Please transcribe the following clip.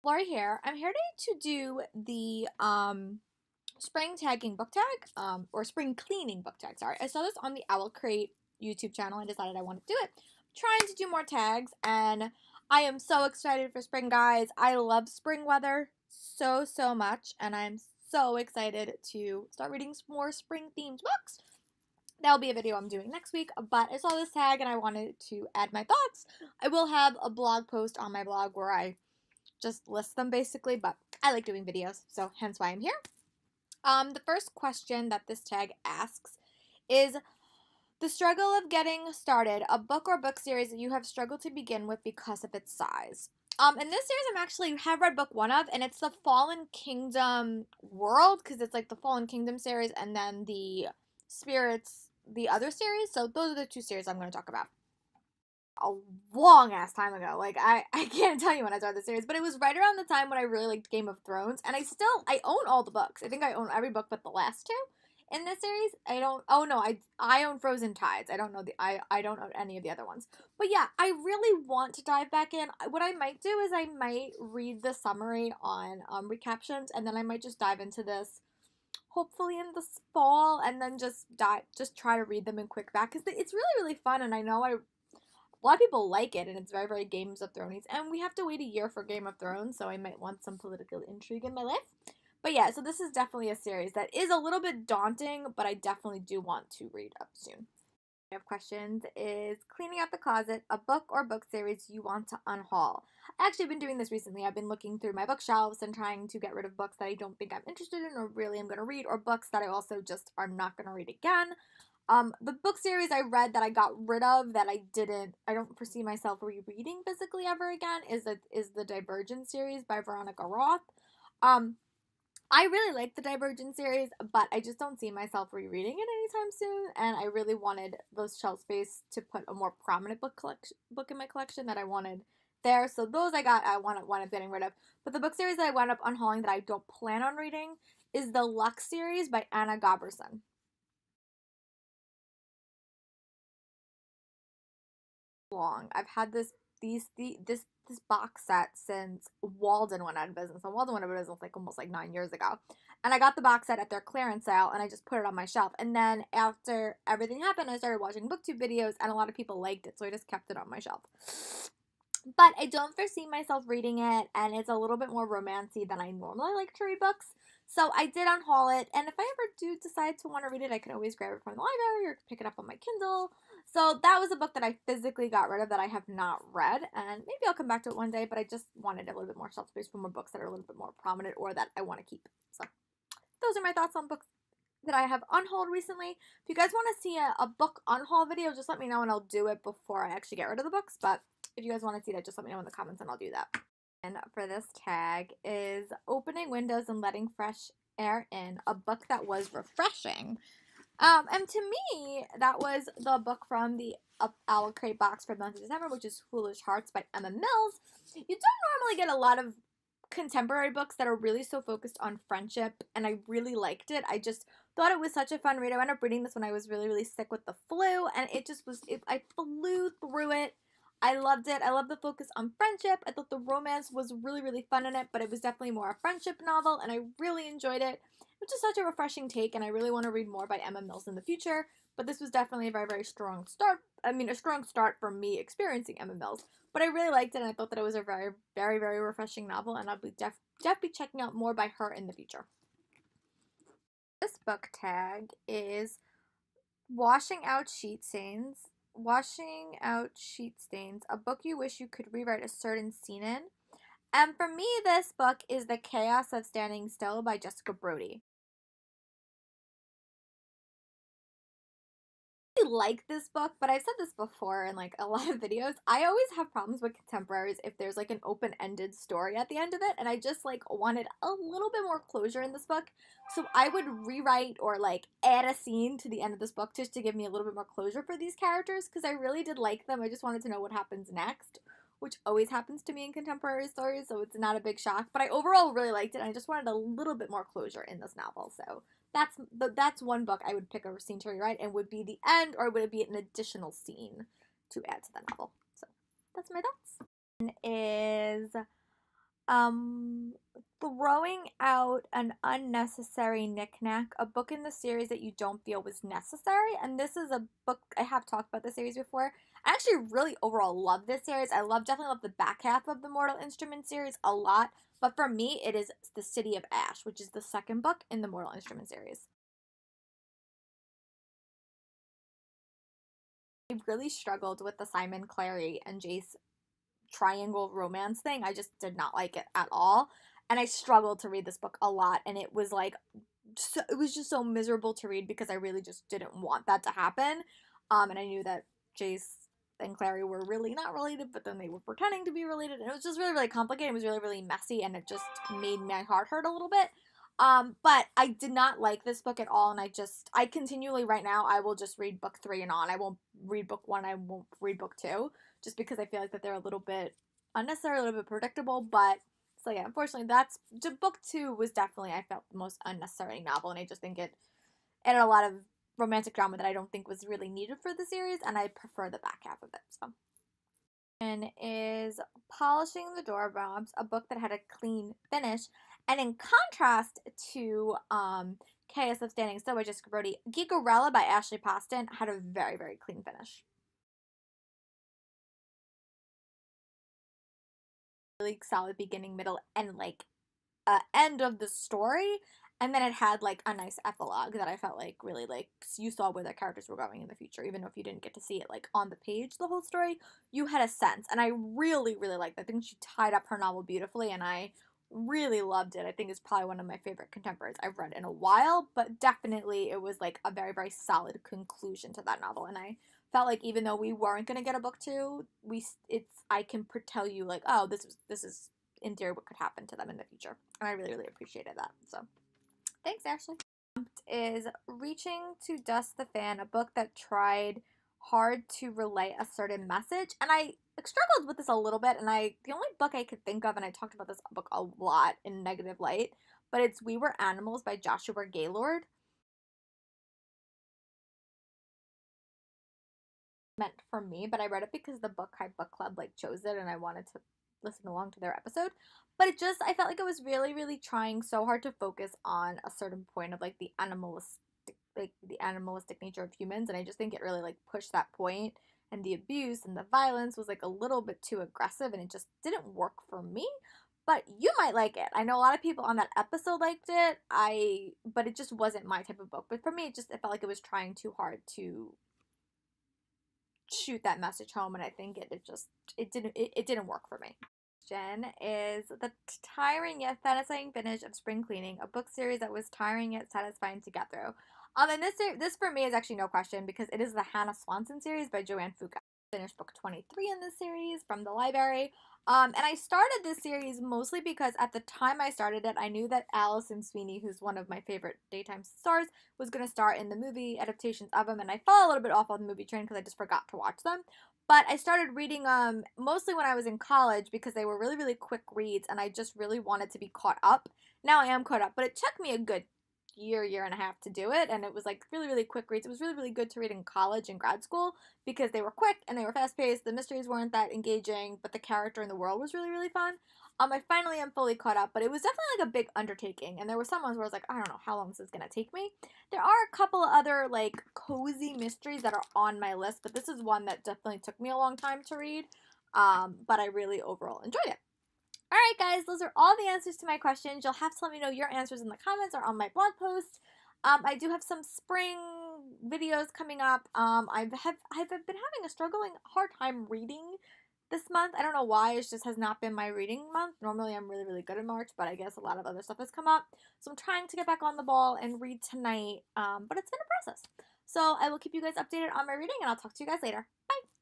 Lori here. I'm here to do the spring tagging book tag, or spring cleaning book tag. Sorry, I saw this on the Owl Crate YouTube channel and decided I want to do it. I'm trying to do more tags, and I am so excited for spring, guys. I love spring weather so much, and I'm so excited to start reading some more spring themed books. That'll be a video I'm doing next week, but I saw this tag and I wanted to add my thoughts. I will have a blog post on my blog where I just list them basically, but I like doing videos, so hence why I'm here. The first question that this tag asks is the struggle of getting started, a book or book series that you have struggled to begin with because of its size. In this series, I'm actually have read book one of, and it's the Fallen Kingdom world, because it's like the Fallen Kingdom series and then the Spirits, the other series. So those are the two series I'm going to talk about. A long ass time ago. Like I can't tell you when I started the series, but it was right around the time when I really liked Game of Thrones, and I own all the books. I think I own every book but the last two in this series. I don't. Oh no, I own Frozen Tides. I don't know I don't own any of the other ones. But yeah, I really want to dive back in. What I might do is I might read the summary on recaptions, and then I might just dive into this hopefully in the fall, and then just try to read them in quick back because it's really fun, and I know a lot of people like it, and it's very Games of Thrones. And we have to wait a year for Game of Thrones, so I might want some political intrigue in my life. But yeah, so this is definitely a series that is a little bit daunting, but I definitely do want to read up soon. I have questions is cleaning out the closet, a book or book series you want to unhaul. I actually have been doing this recently. I've been looking through my bookshelves and trying to get rid of books that I don't think I'm interested in or really am going to read, or books that I also just are not going to read again. The book series I read that I got rid of that I don't foresee myself rereading physically ever again is the Divergent series by Veronica Roth. Um, I really like the Divergent series, but I just don't see myself rereading it anytime soon. And I really wanted those shelf space to put a more prominent book in my collection that I wanted there. So those I wound up getting rid of. But the book series that I wound up unhauling that I don't plan on reading is the Lux series by Anna Gaberson. Long. I've had this box set since Walden went out of business. And Walden went out of business like almost like 9 years ago. And I got the box set at their clearance sale, and I just put it on my shelf. And then after everything happened, I started watching booktube videos, and a lot of people liked it, so I just kept it on my shelf. But I don't foresee myself reading it, and it's a little bit more romancy than I normally like to read books. So I did unhaul it, and if I ever do decide to want to read it, I can always grab it from the library or pick it up on my Kindle. So that was a book that I physically got rid of that I have not read, and maybe I'll come back to it one day, but I just wanted a little bit more shelf space for more books that are a little bit more prominent or that I want to keep. So those are my thoughts on books that I have unhauled recently. If you guys want to see a book unhaul video, just let me know and I'll do it before I actually get rid of the books. But if you guys want to see that, just let me know in the comments and I'll do that. And for this tag is opening windows and letting fresh air in, a book that was refreshing. And to me, that was the book from the Owl Crate box for the month of December, which is Foolish Hearts by Emma Mills. You don't normally get a lot of contemporary books that are really so focused on friendship, and I really liked it. I just thought it was such a fun read. I ended up reading this when I was really sick with the flu, and it just was, I flew through it. I loved it. I love the focus on friendship. I thought the romance was really fun in it, but it was definitely more a friendship novel, and I really enjoyed it. Which is such a refreshing take, and I really want to read more by Emma Mills in the future. But this was definitely a very strong start. I mean, a strong start for me experiencing Emma Mills. But I really liked it, and I thought that it was a very refreshing novel, and I'll be definitely checking out more by her in the future. This book tag is Washing Out Sheet Stains. Washing Out Sheet Stains, a book you wish you could rewrite a certain scene in. And for me, this book is The Chaos of Standing Still by Jessica Brody. Like this book, but I've said this before in like a lot of videos. I always have problems with contemporaries if there's like an open-ended story at the end of it, and I just like wanted a little bit more closure in this book. So I would rewrite or like add a scene to the end of this book just to give me a little bit more closure for these characters because I really did like them. I just wanted to know what happens next, which always happens to me in contemporary stories, so it's not a big shock. But I overall really liked it, and I just wanted a little bit more closure in this novel. So that's one book I would pick a scene to rewrite, and would be the end, or would it be an additional scene to add to the novel? So that's my thoughts. Is Um, Throwing out an unnecessary knickknack, a book in the series that you don't feel was necessary. And this is a book I have talked about the series before. I actually really overall love this series. Definitely love the back half of the Mortal Instruments series a lot. But for me, it is The City of Ash, which is the second book in the Mortal Instruments series. I really struggled with the Simon, Clary, and Jace triangle romance thing. I just did not like it at all. And I struggled to read this book a lot. And it was like, it was just so miserable to read because I really just didn't want that to happen. And I knew that Jace and Clary were really not related, but then they were pretending to be related. And it was just really, really complicated. It was really, really messy. And it just made my heart hurt a little bit. But I did not like this book at all, and I continually right now I will just read book 3 and on. I won't read book 1, I won't read book 2, just because I feel like that they're a little bit unnecessary, a little bit predictable. But so yeah, unfortunately, that's book 2 was definitely I felt the most unnecessary novel, and I just think it added a lot of romantic drama that I don't think was really needed for the series, and I prefer the back half of it. So. And is Polishing the Doorknobs, a book that had a clean finish. And in contrast to Chaos of Standing Still by Jessica Brody, Geekerella by Ashley Poston had a very, very clean finish. Really solid beginning, middle, and like end of the story. And then it had like a nice epilogue that I felt like really like you saw where the characters were going in the future, even though if you didn't get to see it like on the page the whole story, you had a sense. And I really, really liked that. I think she tied up her novel beautifully, and I really loved it. I think it's probably one of my favorite contemporaries I've read in a while, but definitely it was like a very, very solid conclusion to that novel. And I felt like even though we weren't gonna get a book 2, I can tell you like, oh, this is in theory what could happen to them in the future. And I really, really appreciated that. So thanks, Ashley. Is Reaching to Dust the Fan, a book that tried hard to relay a certain message. And I struggled with this a little bit, and the only book I could think of, and I talked about this book a lot in negative light, but it's We Were Animals by Joshua Gaylord. Meant for me, but I read it because the Book Hype Book Club like chose it, and I wanted to listen along to their episode. But I felt like it was really, really trying so hard to focus on a certain point of like the animalistic nature of humans, and I just think it really like pushed that point, and the abuse and the violence was like a little bit too aggressive, and it just didn't work for me. But you might like it. I know a lot of people on that episode liked it. But it just wasn't my type of book. But for me, it felt like it was trying too hard to shoot that message home, and I think it didn't work for me. Jen is The Tiring Yet Satisfying Finish of Spring Cleaning, a book series that was tiring yet satisfying to get through. And this for me is actually no question because it is the Hannah Swanson series by Joanne Foucault. Finished book 23 in this series from the library. And I started this series mostly because at the time I started it, I knew that Alison Sweeney, who's one of my favorite daytime stars, was going to star in the movie adaptations of them, and I fell a little bit off on the movie train because I just forgot to watch them. But I started reading mostly when I was in college because they were really, really quick reads, and I just really wanted to be caught up. Now I am caught up, but it took me a good year and a half to do it, and it was like really, really quick reads. It was really, really good to read in college and grad school because they were quick and they were fast paced. The mysteries weren't that engaging, but the character and the world was really, really fun. I finally am fully caught up, but it was definitely like a big undertaking, and there were some ones where I was like, I don't know how long this is gonna take me. There are a couple of other like cozy mysteries that are on my list, but this is one that definitely took me a long time to read. But I really overall enjoyed it. Alright guys, those are all the answers to my questions. You'll have to let me know your answers in the comments or on my blog post. I do have some spring videos coming up. I've been having a struggling hard time reading this month. I don't know why. It just has not been my reading month. Normally I'm really, really good in March, but I guess a lot of other stuff has come up. So I'm trying to get back on the ball and read tonight, but it's been a process. So I will keep you guys updated on my reading, and I'll talk to you guys later. Bye!